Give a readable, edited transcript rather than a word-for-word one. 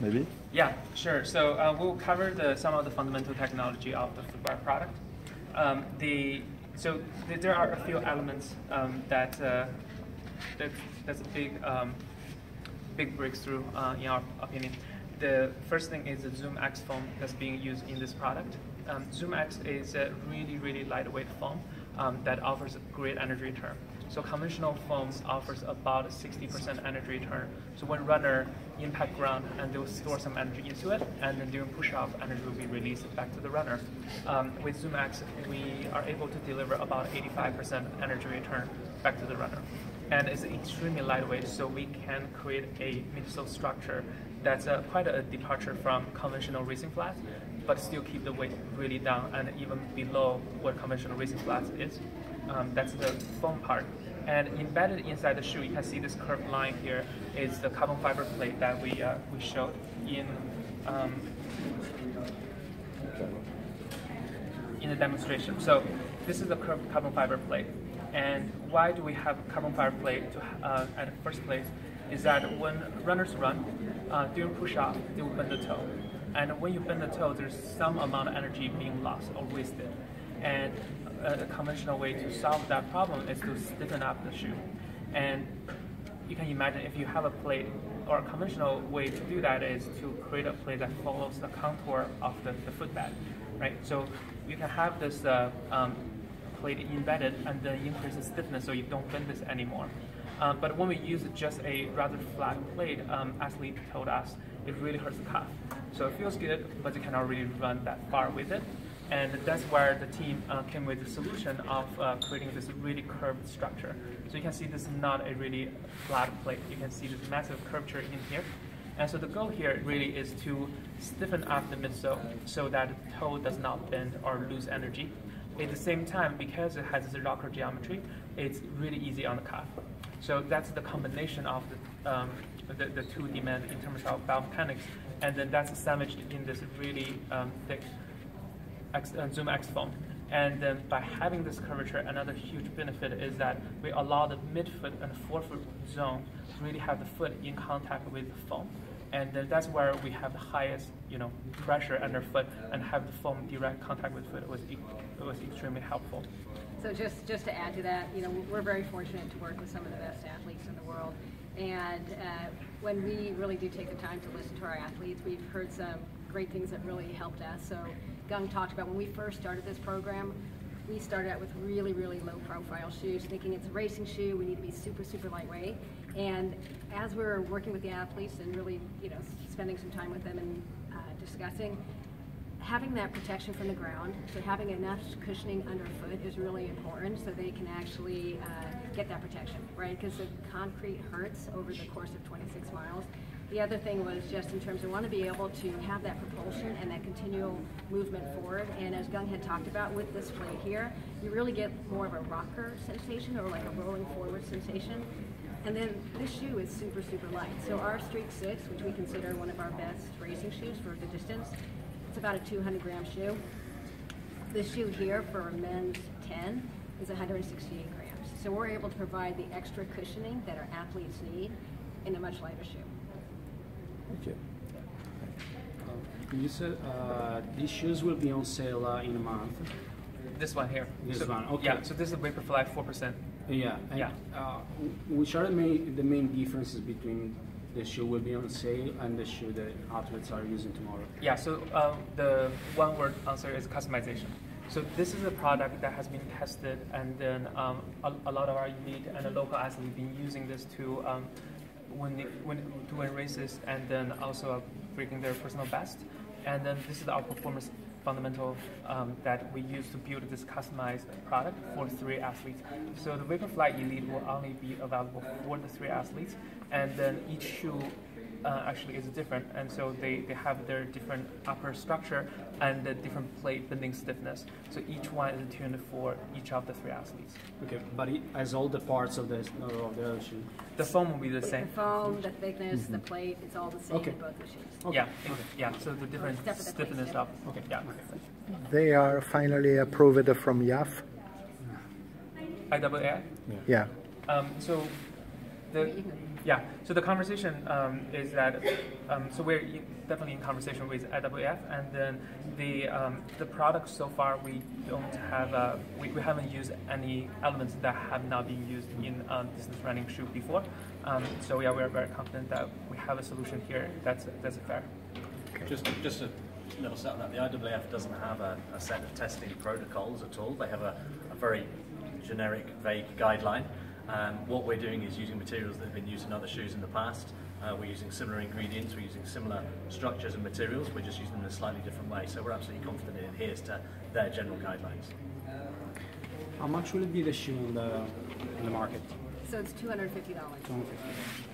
maybe? Yeah, sure. So we'll cover some of the fundamental technology of the footwear product. So there are a few elements that's a big breakthrough in our opinion. The first thing is the Zoomx foam that's being used in this product. Zoomx is a really lightweight foam that offers a great energy return. So conventional foams offers about 60% energy return. So when runner impact ground and they will store some energy into it, and then during push-off, energy will be released back to the runner. With Zoomx, we are able to deliver about 85% energy return back to the runner. And it's extremely lightweight, so we can create a midsole structure that's quite a departure from conventional racing flats, but still keep the weight really down and even below what conventional racing flats is. That's the foam part. And embedded inside the shoe, you can see this curved line here is the carbon fiber plate that we showed in the demonstration. So this is the curved carbon fiber plate. And why do we have carbon fiber plate at the first place is that when runners run, during push-off, they will bend the toe. And when you bend the toe, there's some amount of energy being lost or wasted. And a conventional way to solve that problem is to stiffen up the shoe. And you can imagine if you have a plate, or a conventional way to do that is to create a plate that follows the contour of the footbed, right? So you can have this plate embedded and then increase the stiffness so you don't bend this anymore. But when we use just a rather flat plate, athlete told us it really hurts the calf. So it feels good, but you cannot really run that far with it. And that's where the team came with the solution of creating this really curved structure. So you can see this is not a really flat plate. You can see this massive curvature in here. And so the goal here really is to stiffen up the midsole so that the toe does not bend or lose energy. At the same time, because it has this rocker geometry, it's really easy on the calf. So that's the combination of the two demands in terms of biomechanics, and then that's sandwiched in this really thick Zoomx foam. And then by having this curvature, another huge benefit is that we allow the midfoot and forefoot zone to really have the foot in contact with the foam. And then that's where we have the highest, pressure underfoot, and have the foam direct contact with foot. It was extremely helpful. So just to add to that, we're very fortunate to work with some of the best athletes in the world. And when we really do take the time to listen to our athletes, we've heard some great things that really helped us. So Gung talked about when we first started this program, we started out with really low profile shoes, thinking it's a racing shoe, we need to be super lightweight. And as we're working with the athletes and really, spending some time with them and discussing, having that protection from the ground, so having enough cushioning underfoot is really important so they can actually get that protection, right? Because the concrete hurts over the course of 26 miles. The other thing was just in terms of want to be able to have that propulsion and that continual movement forward. And as Gung had talked about with this plate here, you really get more of a rocker sensation or like a rolling forward sensation. And then this shoe is super light. So our Streak 6, which we consider one of our best racing shoes for the distance, it's about a 200-gram shoe. This shoe here for men's 10 is 168 grams. So we're able to provide the extra cushioning that our athletes need in a much lighter shoe. Okay. You said these shoes will be on sale in a month. This one here. This one, okay. Yeah, so this is a Vaporfly 4%. Yeah. And, yeah. Which are the main differences between the shoe will be on sale and the shoe that athletes are using tomorrow? Yeah, so the one-word answer is customization. So this is a product that has been tested, and then a lot of our elite and the local athletes have been using this to win races, and then also breaking their personal best. And then this is our performance fundamental that we use to build this customized product for 3 athletes. So the Vaporfly Elite will only be available for the 3 athletes, and then each shoe actually is different, and so they have their different upper structure and the different plate bending stiffness. So each one is tuned for each of the 3 athletes. Okay, but it has all the parts of the other shoe. The foam will be the same. The foam, the thickness, the plate, it's all the same in both the shoes. Okay. Yeah. So the different stiffness of. Okay. Yeah. They are finally approved from IAF. IAA. Yeah. So Yeah, so the conversation is that, so we're definitely in conversation with AWF, and then the product so far we don't have, we haven't used any elements that have not been used in distance running shoe before. So yeah, we're very confident that we have a solution here that's fair. Just a little set on that. The IAAF doesn't have a set of testing protocols at all. They have a very generic, vague guideline. What we're doing is using materials that have been used in other shoes in the past. We're using similar ingredients, we're using similar structures and materials, we're just using them in a slightly different way. So we're absolutely confident it adheres to their general guidelines. How much will it be the shoe in the market? So it's $250. $250.